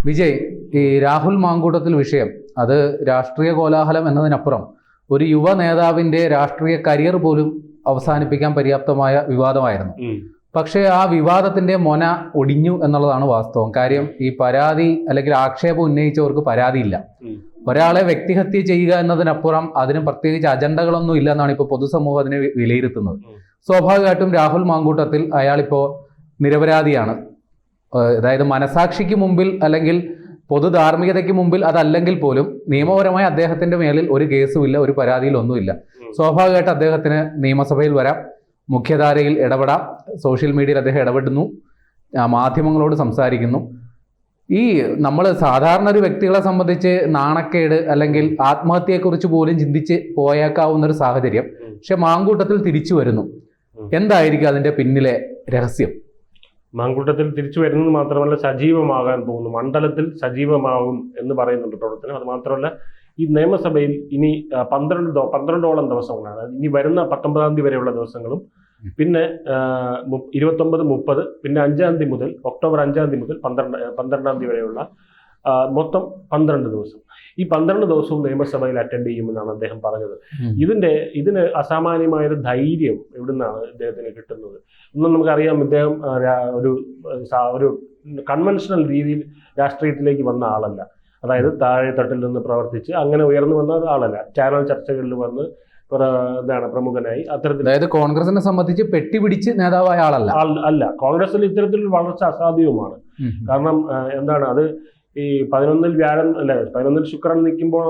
വിജയ്, ഈ രാഹുൽ മാങ്കൂട്ടത്തിൽ വിഷയം അത് രാഷ്ട്രീയ കോലാഹലം എന്നതിനപ്പുറം ഒരു യുവ നേതാവിന്റെ രാഷ്ട്രീയ കരിയർ പോലും അവസാനിപ്പിക്കാൻ പര്യാപ്തമായ വിവാദമായിരുന്നു. പക്ഷേ ആ വിവാദത്തിന്റെ മൊന ഒടിഞ്ഞു എന്നുള്ളതാണ് വാസ്തവം. കാര്യം ഈ പരാതി അല്ലെങ്കിൽ ആക്ഷേപം ഉന്നയിച്ചവർക്ക് പരാതിയില്ല. ഒരാളെ വ്യക്തിഹത്യ ചെയ്യുക എന്നതിനപ്പുറം അതിന് പ്രത്യേകിച്ച് അജണ്ടകളൊന്നും ഇല്ല എന്നാണ് ഇപ്പോൾ പൊതുസമൂഹം അതിനെ വിലയിരുത്തുന്നത്. സ്വാഭാവികമായിട്ടും രാഹുൽ മാങ്കൂട്ടത്തിൽ അയാളിപ്പോൾ നിരപരാധിയാണ്. അതായത് മനസാക്ഷിക്ക് മുമ്പിൽ അല്ലെങ്കിൽ പൊതു ധാർമ്മികതയ്ക്ക് മുമ്പിൽ അതല്ലെങ്കിൽ പോലും നിയമപരമായി അദ്ദേഹത്തിന്റെ മേലിൽ ഒരു കേസുമില്ല, ഒരു പരാതിയിൽ ഒന്നുമില്ല. സ്വാഭാവികമായിട്ട് അദ്ദേഹത്തിന് നിയമസഭയിൽ വരാം, മുഖ്യധാരയിൽ ഇടപെടാം, സോഷ്യൽ മീഡിയയിൽ അദ്ദേഹം ഇടപെടുന്നു, മാധ്യമങ്ങളോട് സംസാരിക്കുന്നു. ഈ നമ്മൾ സാധാരണ ഒരു വ്യക്തികളെ സംബന്ധിച്ച് നാണക്കേട് അല്ലെങ്കിൽ ആത്മഹത്യയെക്കുറിച്ച് പോലും ചിന്തിച്ച് പോയേക്കാവുന്ന ഒരു സാഹചര്യം പക്ഷെ മാങ്കൂട്ടത്തിൽ തിരിച്ചു വരുന്നു. എന്തായിരിക്കും അതിന്റെ പിന്നിലെ രഹസ്യം? മാങ്കൂട്ടത്തിൽ തിരിച്ചു വരുന്നത് മാത്രമല്ല, സജീവമാകാൻ പോകുന്നു, മണ്ഡലത്തിൽ സജീവമാകും എന്ന് പറയുന്നുണ്ട് പ്രവർത്തനം. അത് മാത്രമല്ല, ഈ നിയമസഭയിൽ ഇനി 12ഓളം ദിവസങ്ങളാണ്. ഇനി വരുന്ന 19-ാം തീയതി വരെയുള്ള ദിവസങ്ങളും പിന്നെ 29, 30, പിന്നെ 5-ാം തീയതി മുതൽ ഒക്ടോബർ 5-ാം തീയതി മുതൽ 12-ാം തീയതി വരെയുള്ള മൊത്തം 12 ദിവസം. ഈ 12 ദിവസവും നിയമസഭയിൽ അറ്റൻഡ് ചെയ്യുമെന്നാണ് അദ്ദേഹം പറഞ്ഞത്. ഇതിന് അസാമാന്യമായൊരു ധൈര്യം എവിടുന്നാണ് ഇദ്ദേഹത്തിന് കിട്ടുന്നത് എന്നും നമുക്കറിയാം. ഇദ്ദേഹം ഒരു കൺവെൻഷണൽ രീതിയിൽ രാഷ്ട്രീയത്തിലേക്ക് വന്ന ആളല്ല. അതായത് താഴെ തട്ടിൽ നിന്ന് പ്രവർത്തിച്ച് അങ്ങനെ ഉയർന്നു വന്ന ആളല്ല. ചാനൽ ചർച്ചകളിൽ വന്ന് പ്രമുഖനായി അത്തരത്തിൽ, അതായത് കോൺഗ്രസിനെ സംബന്ധിച്ച് പെട്ടിപിടിച്ച് നേതാവായ ആളല്ല അല്ല. കോൺഗ്രസിൽ ഇത്തരത്തിലൊരു വളർച്ച അസാധ്യവുമാണ്. കാരണം അത് ഈ 11-ൽ വ്യാഴം അല്ല 11-ൽ ശുക്രൻ നിൽക്കുമ്പോൾ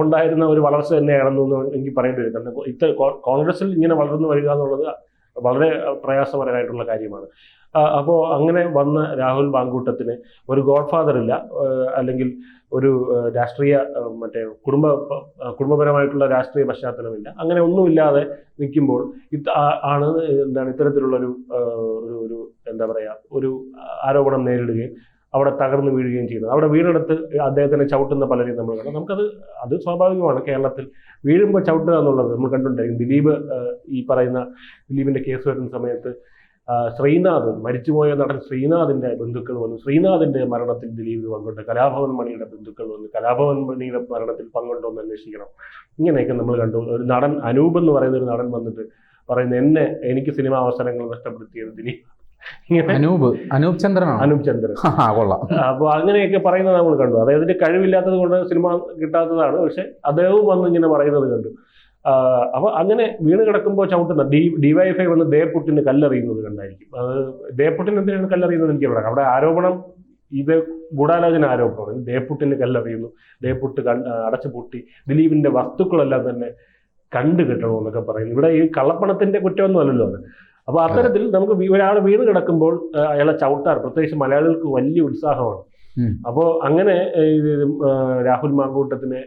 ഉണ്ടായിരുന്ന ഒരു വളർച്ച തന്നെയാണെന്ന് എനിക്ക് പറയേണ്ടി വരും. കാരണം കോൺഗ്രസിൽ ഇങ്ങനെ വളർന്നു വരിക എന്നുള്ളത് വളരെ പ്രയാസപരമായിട്ടുള്ള കാര്യമാണ്. അപ്പോൾ അങ്ങനെ വന്ന രാഹുൽ മാങ്കൂട്ടത്തിന് ഒരു ഗോഡ് ഫാദർ ഇല്ല, അല്ലെങ്കിൽ ഒരു രാഷ്ട്രീയ കുടുംബപരമായിട്ടുള്ള രാഷ്ട്രീയ പശ്ചാത്തലമില്ല. അങ്ങനെ ഒന്നുമില്ലാതെ നിൽക്കുമ്പോൾ ഇത്തരത്തിലുള്ളൊരു ഒരു ആരോപണം നേരിടുകയും അവിടെ തകർന്നു വീഴുകയും ചെയ്യുന്നത്. അവിടെ വീണെടുത്ത് അദ്ദേഹത്തിനെ ചവിട്ടുന്ന പലരെയും നമ്മൾ കാണാം. അത് സ്വാഭാവികമാണ്. കേരളത്തിൽ വീഴുമ്പോൾ ചവിട്ടുക എന്നുള്ളത് നമ്മൾ കണ്ടിട്ടുണ്ടായിരിക്കും. ദിലീപിന്റെ കേസ് വരുന്ന സമയത്ത് ശ്രീനാഥ്, മരിച്ചുപോയ നടൻ ശ്രീനാഥിന്റെ ബന്ധുക്കൾ വന്നു. ശ്രീനാഥിന്റെ മരണത്തിൽ ദിലീപ് പങ്കുണ്ട്. കലാഭവൻ മണിയുടെ ബന്ധുക്കൾ വന്നു. കലാഭവൻ മണിയുടെ മരണത്തിൽ പങ്കുണ്ടോ എന്ന് അന്വേഷിക്കണം. ഇങ്ങനെയൊക്കെ നമ്മൾ കണ്ടു. ഒരു നടൻ, അനൂപ് എന്ന് പറയുന്ന ഒരു നടൻ വന്നിട്ട് പറയുന്നത്, എനിക്ക് സിനിമാ അവസരങ്ങൾ നഷ്ടപ്പെടുത്തിയത് ദിലീപ്. അനൂപ് ചന്ദ്രൻ. അപ്പൊ അങ്ങനെയൊക്കെ പറയുന്നത് നമ്മൾ കണ്ടു. അദ്ദേഹത്തിന്റെ കഴിവില്ലാത്തത് കൊണ്ട് സിനിമ കിട്ടാത്തതാണ്. പക്ഷെ അദ്ദേഹവും വന്ന് ഇങ്ങനെ പറയുന്നത് കണ്ടു. അപ്പൊ അങ്ങനെ വീണ് കിടക്കുമ്പോൾ ചവിട്ടുന്ന ഡിവൈഎഫ്ഐ വന്ന് ദേപ്പുട്ടിന് കല്ലെറിയുന്നത് കണ്ടായിരിക്കും. അത് ദേപ്പുട്ടിന് എന്തിനാണ് കല്ലെറിയുന്നത് എനിക്ക് പറയാം. അവിടെ ആരോപണം ഇത് ഗൂഢാലോചന ആരോപണമാണ്. ദേപ്പുട്ടിന് കല്ലെറിയുന്നു, ദേപ്പുട്ട് അടച്ചു പൂട്ടി, ദിലീപിന്റെ വസ്തുക്കളെല്ലാം തന്നെ കണ്ടു കിട്ടണമെന്നൊക്കെ പറയുന്നു. ഇവിടെ ഈ കള്ളപ്പണത്തിന്റെ കുറ്റമൊന്നും അല്ലല്ലോ അത്. അപ്പൊ അത്തരത്തിൽ നമുക്ക് ഒരാൾ വീണ് കിടക്കുമ്പോൾ അയാളെ ചവിട്ടാർ പ്രത്യേകിച്ച് മലയാളികൾക്ക് വലിയ ഉത്സാഹമാണ്. അപ്പോൾ അങ്ങനെ രാഹുൽ മാങ്കൂട്ടത്തിനെ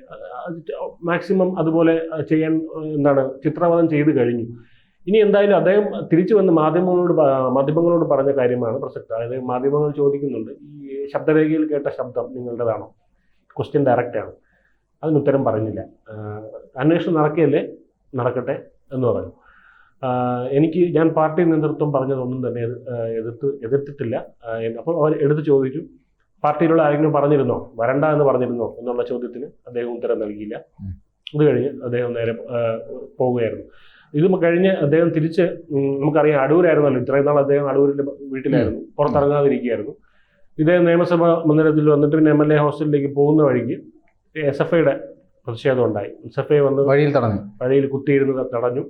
മാക്സിമം അതുപോലെ ചെയ്യാൻ ചിത്രവധം ചെയ്തു കഴിഞ്ഞു. ഇനി എന്തായാലും അദ്ദേഹം തിരിച്ചു വന്ന് മാധ്യമങ്ങളോട് പറഞ്ഞ കാര്യമാണ് പ്രസക്തം. അതായത് മാധ്യമങ്ങൾ ചോദിക്കുന്നുണ്ട്, ഈ ശബ്ദരേഖയിൽ കേട്ട ശബ്ദം നിങ്ങളുടേതാണോ? ക്വസ്റ്റ്യൻ ഡയറക്റ്റാണ്. അതിനുത്തരം പറഞ്ഞില്ല. അന്വേഷണം നടക്കട്ടെ എന്ന് പറഞ്ഞു. ഞാൻ പാർട്ടി നേതൃത്വം പറഞ്ഞതൊന്നും തന്നെ എതിർത്തിട്ടില്ല. അപ്പോൾ അവർ എടുത്ത് ചോദിച്ചു, പാർട്ടിയിലുള്ള ആരെങ്കിലും പറഞ്ഞിരുന്നോ, വരണ്ട എന്ന് പറഞ്ഞിരുന്നോ എന്നുള്ള ചോദ്യത്തിന് അദ്ദേഹം ഉത്തരം നൽകിയില്ല. ഇത് കഴിഞ്ഞ് അദ്ദേഹം നേരെ പോവുകയായിരുന്നു. ഇത് കഴിഞ്ഞ് അദ്ദേഹം തിരിച്ച്, നമുക്കറിയാം അടൂരായിരുന്നല്ലോ ഇത്രയും നാൾ അദ്ദേഹം അടൂരിന്റെ വീട്ടിലായിരുന്നു, പുറത്തിറങ്ങാതിരിക്കുകയായിരുന്നു. ഇദ്ദേഹം നിയമസഭാ മന്ദിരത്തിൽ വന്നിട്ട് പിന്നെ MLA ഹോസ്റ്റലിലേക്ക് പോകുന്ന വഴിക്ക് SFIയുടെ പ്രതിഷേധം ഉണ്ടായി. SFI വന്ന് വഴിയിൽ കുത്തിയിരുന്ന് തടഞ്ഞു.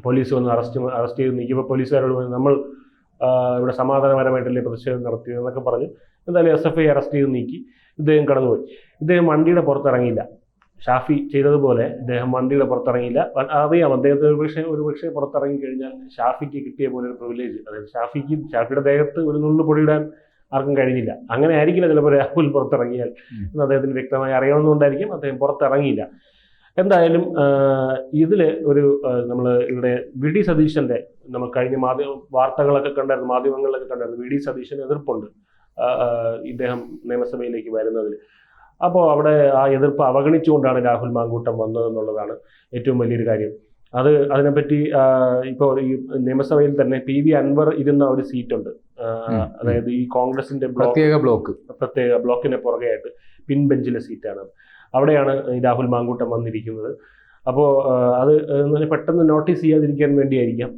പോലീസ് വന്ന് അറസ്റ്റ് ചെയ്ത് നീക്കിയപ്പോൾ പോലീസുകാരോട് പറഞ്ഞു, നമ്മൾ ഇവിടെ സമാധാനപരമായിട്ടല്ലേ പ്രതിഷേധം നടത്തിയത് എന്നൊക്കെ പറഞ്ഞ് എന്തായാലും SFI അറസ്റ്റ് ചെയ്ത് നീക്കി. ഇദ്ദേഹം കടന്നുപോയി. ഇദ്ദേഹം വണ്ടിയുടെ പുറത്തിറങ്ങിയില്ല. ഷാഫി ചെയ്തതുപോലെ ഇദ്ദേഹം വണ്ടിയുടെ പുറത്തിറങ്ങിയില്ല. അറിയാം അദ്ദേഹത്തെ ഒരുപക്ഷെ പുറത്തിറങ്ങി കഴിഞ്ഞാൽ ഷാഫിക്ക് കിട്ടിയ പോലെ ഒരു പ്രിവിലേജ്, അതായത് ഷാഫിയുടെ ദേഹത്ത് ഒരു നുള്ളു പൊടിയിടാൻ ആർക്കും കഴിഞ്ഞില്ല. അങ്ങനെ ആയിരിക്കില്ല ചിലപ്പോൾ രാഹുൽ പുറത്തിറങ്ങിയാൽ എന്ന് അദ്ദേഹത്തിന് വ്യക്തമായി അറിയാവുന്നതുകൊണ്ടായിരിക്കും അദ്ദേഹം പുറത്തിറങ്ങിയില്ല. എന്തായാലും ഇതിൽ നമ്മൾ ഇവിടെ VD സതീശന്റെ, നമ്മൾ കഴിഞ്ഞ വാർത്തകളൊക്കെ കണ്ടായിരുന്നു, മാധ്യമങ്ങളിലൊക്കെ കണ്ടായിരുന്നു, VD സതീശന് എതിർപ്പുണ്ട് ഇദ്ദേഹം നിയമസഭയിലേക്ക് വരുന്നതിൽ. അപ്പോൾ അവിടെ ആ എതിർപ്പ് അവഗണിച്ചുകൊണ്ടാണ് രാഹുൽ മാങ്കൂട്ടം വന്നതെന്നുള്ളതാണ് ഏറ്റവും വലിയൊരു കാര്യം. അതിനെപ്പറ്റി ഇപ്പോൾ ഈ നിയമസഭയിൽ തന്നെ PV അൻവർ ഇരുന്ന ഒരു സീറ്റുണ്ട്. അതായത് ഈ കോൺഗ്രസിന്റെ പ്രത്യേക ബ്ലോക്കിന് പുറകെയായിട്ട് പിൻബെഞ്ചിലെ സീറ്റാണ്. അവിടെയാണ് ഈ രാഹുൽ മാങ്കൂട്ടം വന്നിരിക്കുന്നത്. അപ്പോൾ അത് പെട്ടെന്ന് നോട്ടീസ് ചെയ്യാതിരിക്കാൻ വേണ്ടിയായിരിക്കാം.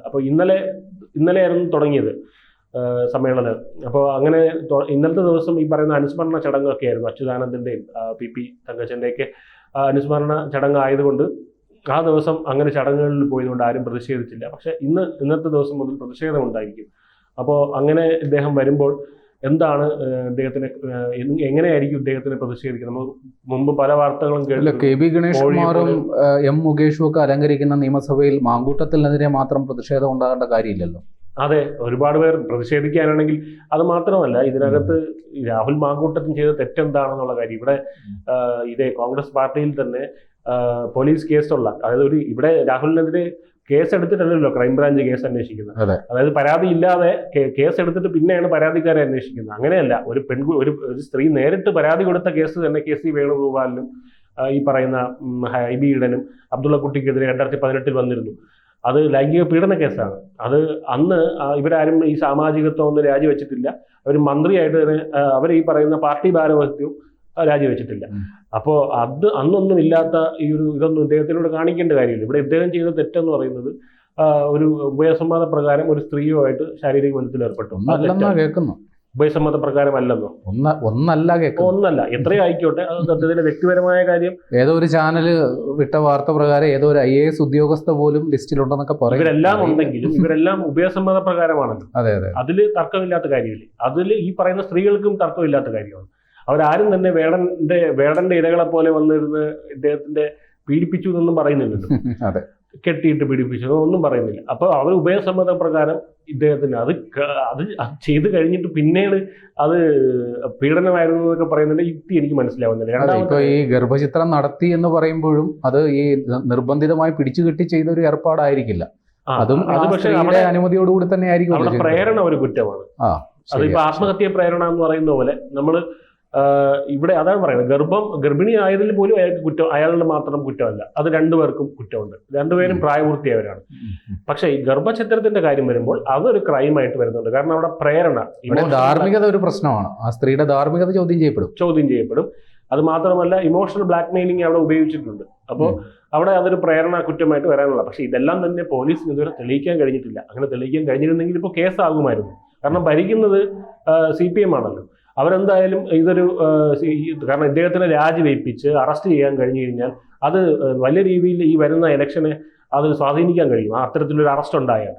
അപ്പോൾ ഇന്നലെയായിരുന്നു തുടങ്ങിയത് സമ്മേളനം. അപ്പോൾ അങ്ങനെ ഇന്നലത്തെ ദിവസം ഈ പറയുന്ന അനുസ്മരണ ചടങ്ങൊക്കെ ആയിരുന്നു. അച്യുതാനന്ദന്റെയും PP തങ്കച്ചന്റെയൊക്കെ അനുസ്മരണ ചടങ്ങായതുകൊണ്ട് ആ ദിവസം അങ്ങനെ ചടങ്ങുകളിൽ പോയതുകൊണ്ട് ആരും പ്രതിഷേധിച്ചില്ല. പക്ഷെ ഇന്നത്തെ ദിവസം മുതൽ പ്രതിഷേധം ഉണ്ടായിരിക്കും. അപ്പോൾ അങ്ങനെ ഇദ്ദേഹം വരുമ്പോൾ എന്താണ് ഇദ്ദേഹത്തിന്, എങ്ങനെയായിരിക്കും ഇദ്ദേഹത്തിന് പ്രതിഷേധിക്കുന്നത്? നമ്മൾ മുമ്പ് പല വാർത്തകളും കേട്ടില്ല. KB ഗണേഷ്കുമാറും M മുകേഷും ഒക്കെ അലങ്കരിക്കുന്ന നിയമസഭയിൽ മാങ്കൂട്ടത്തിനെതിരെ മാത്രം പ്രതിഷേധം ഉണ്ടാകേണ്ട കാര്യമില്ലല്ലോ. അതെ, ഒരുപാട് പേർ പ്രതിഷേധിക്കാനാണെങ്കിൽ അത് മാത്രമല്ല, ഇതിനകത്ത് രാഹുൽ മാങ്കൂട്ടത്തിന് ചെയ്ത തെറ്റെന്താണെന്നുള്ള കാര്യം ഇവിടെ ഇതേ കോൺഗ്രസ് പാർട്ടിയിൽ തന്നെ പോലീസ് കേസുള്ള, അതായത് ഇവിടെ രാഹുലിനെതിരെ കേസ് എടുത്തിട്ടല്ലല്ലോ ക്രൈംബ്രാഞ്ച് കേസ് അന്വേഷിക്കുന്നത്. അതായത് പരാതി ഇല്ലാതെ കേസ് എടുത്തിട്ട് പിന്നെയാണ് പരാതിക്കാരെ അന്വേഷിക്കുന്നത്. അങ്ങനെയല്ല, ഒരു സ്ത്രീ നേരിട്ട് പരാതി കൊടുത്ത കേസ് തന്നെ KC വേണുഗോപാലിനും ഈ പറയുന്ന ഹൈബി ഈഡനും അബ്ദുള്ള കുട്ടിക്കെതിരെ 2018 വന്നിരുന്നു. അത് ലൈംഗിക പീഡന കേസാണ്. അത് അന്ന് ഇവരാരും ഈ സാമാജികത്വം ഒന്നും രാജിവെച്ചിട്ടില്ല. അവർ മന്ത്രിയായിട്ട് തന്നെ അവർ ഈ പറയുന്ന പാർട്ടി ഭാരവാഹിത്വവും രാജിവെച്ചിട്ടില്ല. അപ്പോൾ അന്നൊന്നും ഇല്ലാത്ത ഈ ഇതൊന്നും ഇദ്ദേഹത്തിനോട് കാണിക്കേണ്ട കാര്യമില്ല. ഇവിടെ ഇദ്ദേഹം ചെയ്ത തെറ്റെന്ന് പറയുന്നത് ഒരു ഉഭയസമ്മത പ്രകാരം ഒരു സ്ത്രീയുമായിട്ട് ശാരീരിക ബന്ധത്തിൽ ഏർപ്പെട്ടു. കേൾക്കുന്നു. ഉഭയസമ്മത പ്രകാരം അല്ലെന്നോ? ഒന്നല്ല, എത്രയും ആയിക്കോട്ടെ, അത് അദ്ദേഹത്തിന്റെ വ്യക്തിപരമായ കാര്യം. ഏതോ ഒരു ചാനല് വിട്ട വാർത്ത പ്രകാരം ഏതോ ഒരു IAS ഉദ്യോഗസ്ഥ പോലും ലിസ്റ്റിലുണ്ടെന്നൊക്കെ പറയും. ഇവരെല്ലാം ഉണ്ടെങ്കിലും ഇവരെല്ലാം ഉഭയസമ്മത പ്രകാരമാണല്ലോ. അതെ, അതിൽ തർക്കമില്ലാത്ത കാര്യമില്ല. അതിൽ ഈ പറയുന്ന സ്ത്രീകൾക്കും തർക്കമില്ലാത്ത കാര്യമാണ്. അവരാരും തന്നെ വേടന്റെ ഇരകളെ പോലെ വന്നിരുന്ന് ഇദ്ദേഹത്തിന്റെ പീഡിപ്പിച്ചു എന്നൊന്നും പറയുന്നില്ലല്ലോ. അതെ, കെട്ടിയിട്ട് പീഡിപ്പിച്ചതോ ഒന്നും പറയുന്നില്ല. അപ്പൊ അവർ ഉഭയസമ്മത പ്രകാരം ഇദ്ദേഹത്തിന് അത് ചെയ്ത് കഴിഞ്ഞിട്ട് പിന്നീട് അത് പീഡനമായിരുന്നു എന്നൊക്കെ പറയുന്നതിന്റെ യുക്തി എനിക്ക് മനസ്സിലാവുന്നില്ല. ഇപ്പൊ ഈ ഗർഭചിത്രം നടത്തി എന്ന് പറയുമ്പോഴും അത് ഈ നിർബന്ധിതമായി പിടിച്ചു കെട്ടി ചെയ്ത ഒരു ഏർപ്പാടായിരിക്കില്ല. അതും പക്ഷേ അനുമതിയോടുകൂടി തന്നെ ആയിരിക്കും. അവിടെ പ്രേരണ ഒരു കുറ്റമാണ്. അതിപ്പോ ആത്മഹത്യ പ്രേരണ എന്ന് പറയുന്ന പോലെ നമ്മള് ഇവിടെ അതാണ് പറയുന്നത്. ഗർഭിണി ആയതിൽ പോലും അയാളുടെ മാത്രം കുറ്റമല്ല, അത് രണ്ടുപേർക്കും കുറ്റമുണ്ട്. രണ്ടുപേരും പ്രായപൂർത്തിയായവരാണ്. പക്ഷെ ഈ ഗർഭഛിദ്രത്തിന്റെ കാര്യം വരുമ്പോൾ അതൊരു ക്രൈമായിട്ട് വരുന്നുണ്ട്. കാരണം അവിടെ പ്രേരണ, ധാർമ്മികത ഒരു പ്രശ്നമാണ്. ആ സ്ത്രീയുടെ ധാർമ്മികത ചോദ്യം ചെയ്യപ്പെടും. അത് മാത്രമല്ല, ഇമോഷണൽ ബ്ലാക്ക് മെയിലിംഗ് അവിടെ ഉപയോഗിച്ചിട്ടുണ്ട്. അപ്പോൾ അവിടെ അതൊരു പ്രേരണ കുറ്റമായിട്ട് വരാനുള്ള. പക്ഷെ ഇതെല്ലാം തന്നെ പോലീസിന് ഇതുവരെ തെളിയിക്കാൻ കഴിഞ്ഞിട്ടില്ല. അങ്ങനെ തെളിയിക്കാൻ കഴിഞ്ഞിരുന്നെങ്കിൽ ഇപ്പോൾ കേസാകുമായിരുന്നു. കാരണം ഭരിക്കുന്നത് CPM ആണല്ലോ. അവരെന്തായാലും കാരണം ഇദ്ദേഹത്തിനെ രാജിവെപ്പിച്ച് അറസ്റ്റ് ചെയ്യാൻ കഴിഞ്ഞു കഴിഞ്ഞാൽ അത് വലിയ രീതിയിൽ ഈ വരുന്ന ഇലക്ഷനെ അത് സ്വാധീനിക്കാൻ കഴിയും. അത്തരത്തിലൊരു അറസ്റ്റ് ഉണ്ടായാൽ.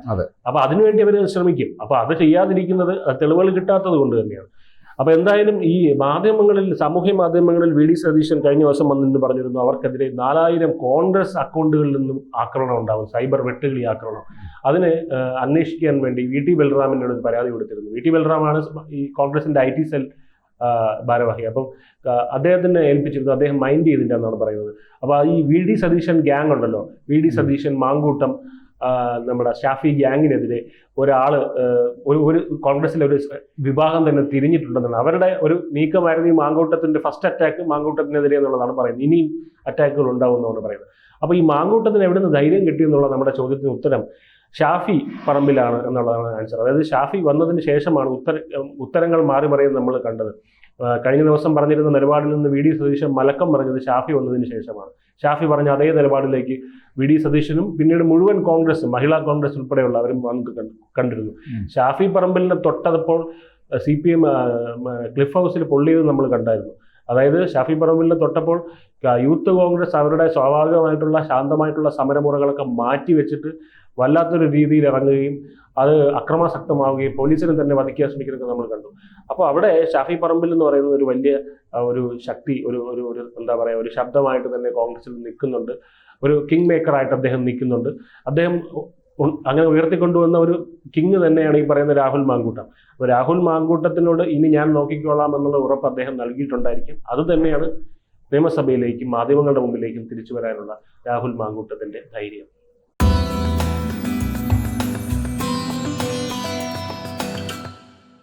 അപ്പൊ അതിനുവേണ്ടി അവർ ശ്രമിക്കും. അപ്പൊ അത് ചെയ്യാതിരിക്കുന്നത് തെളിവുകൾ കിട്ടാത്തത് കൊണ്ട് തന്നെയാണ്. അപ്പൊ എന്തായാലും ഈ സാമൂഹ്യ മാധ്യമങ്ങളിൽ VD സതീശൻ കഴിഞ്ഞ ദിവസം വന്നിട്ട് പറഞ്ഞിരുന്നു അവർക്കെതിരെ 4000 കോൺഗ്രസ് അക്കൗണ്ടുകളിൽ നിന്നും ആക്രമണം ഉണ്ടാവും, സൈബർ വെട്ടുകിളി ആക്രമണം. അതിന് അന്വേഷിക്കാൻ വേണ്ടി VT ബൽറാമിനോട് പരാതി കൊടുത്തിരുന്നു. VT ബൽറാമാണ് ഈ കോൺഗ്രസിന്റെ IT സെൽ ഭാരവാഹി. അപ്പം അദ്ദേഹത്തിന് ഏൽപ്പിച്ചിരുന്നു. അദ്ദേഹം മൈൻഡ് ചെയ്തില്ല എന്നാണ് പറയുന്നത്. അപ്പൊ ഈ VD സതീശൻ ഗ്യാങ് ഉണ്ടല്ലോ, VD സതീശൻ, മാങ്കൂട്ടം, നമ്മുടെ ഷാഫി ഗ്യാങ്ങിനെതിരെ ഒരു കോൺഗ്രസിലെ ഒരു വിഭാഗം തന്നെ തിരിഞ്ഞിട്ടുണ്ടെന്നാണ്. അവരുടെ ഒരു നീക്കമായിരുന്നു ഈ മാങ്കൂട്ടത്തിന്റെ ഫസ്റ്റ് അറ്റാക്ക് മാങ്കൂട്ടത്തിനെതിരെ എന്നുള്ളതാണ് പറയുന്നത്. ഇനിയും അറ്റാക്കുകൾ ഉണ്ടാവുമെന്നാണ് പറയുന്നത്. അപ്പൊ ഈ മാങ്കൂട്ടത്തിന് എവിടെ നിന്ന് ധൈര്യം കിട്ടി എന്നുള്ള നമ്മുടെ ചോദ്യത്തിന് ഉത്തരം ഷാഫി പറമ്പിലാണ് എന്നുള്ളതാണ് ആൻസർ. അതായത് ഷാഫി വന്നതിന് ശേഷമാണ് ഉത്തരങ്ങൾ മാറി പറയുന്നത് നമ്മൾ കണ്ടത്. കഴിഞ്ഞ ദിവസം പറഞ്ഞിരുന്ന നിലപാടിൽ നിന്ന് VD സതീശൻ മലക്കം പറഞ്ഞത് ഷാഫി വന്നതിന് ശേഷമാണ്. ഷാഫി പറഞ്ഞ അതേ നിലപാടിലേക്ക് VD സതീശനും പിന്നീട് മുഴുവൻ കോൺഗ്രസും, മഹിളാ കോൺഗ്രസ് ഉൾപ്പെടെയുള്ളവരും വന്ന് കണ്ടിരുന്നു. ഷാഫി പറമ്പിലിനെ തൊട്ടപ്പോൾ CPM ക്ലിഫ് ഹൗസിൽ പൊള്ളിയത് നമ്മൾ കണ്ടായിരുന്നു. അതായത് ഷാഫി പറമ്പിലിനെ തൊട്ടപ്പോൾ യൂത്ത് കോൺഗ്രസ് അവരുടെ സ്വാഭാവികമായിട്ടുള്ള ശാന്തമായിട്ടുള്ള സമരമുറകളൊക്കെ മാറ്റി വെച്ചിട്ട് വല്ലാത്തൊരു രീതിയിൽ ഇറങ്ങുകയും അത് അക്രമാസക്തമാവുകയും പോലീസിനെ തന്നെ വധിക്കാൻ ശ്രമിക്കുന്നതൊക്കെ നമ്മൾ കണ്ടു. അപ്പോൾ അവിടെ ഷാഫി പറമ്പിൽ എന്ന് പറയുന്നത് ഒരു വലിയ ഒരു ശക്തി, ഒരു എന്താ പറയുക, ഒരു ശബ്ദമായിട്ട് തന്നെ കോൺഗ്രസിൽ നിൽക്കുന്നുണ്ട്. ഒരു കിങ് മേക്കറായിട്ട് അദ്ദേഹം നിൽക്കുന്നുണ്ട്. അദ്ദേഹം അങ്ങനെ ഉയർത്തിക്കൊണ്ടുവന്ന ഒരു കിങ് തന്നെയാണ് ഈ പറയുന്ന രാഹുൽ മാങ്കൂട്ടം. അപ്പോൾ രാഹുൽ മാങ്കൂട്ടത്തിനോട് ഇനി ഞാൻ നോക്കിക്കോളാം എന്നുള്ള ഉറപ്പ് അദ്ദേഹം നൽകിയിട്ടുണ്ടായിരിക്കും. അത് തന്നെയാണ് നിയമസഭയിലേക്കും മാധ്യമങ്ങളുടെ മുമ്പിലേക്കും തിരിച്ചു വരാനുള്ള രാഹുൽ മാങ്കൂട്ടത്തിന്റെ ധൈര്യം.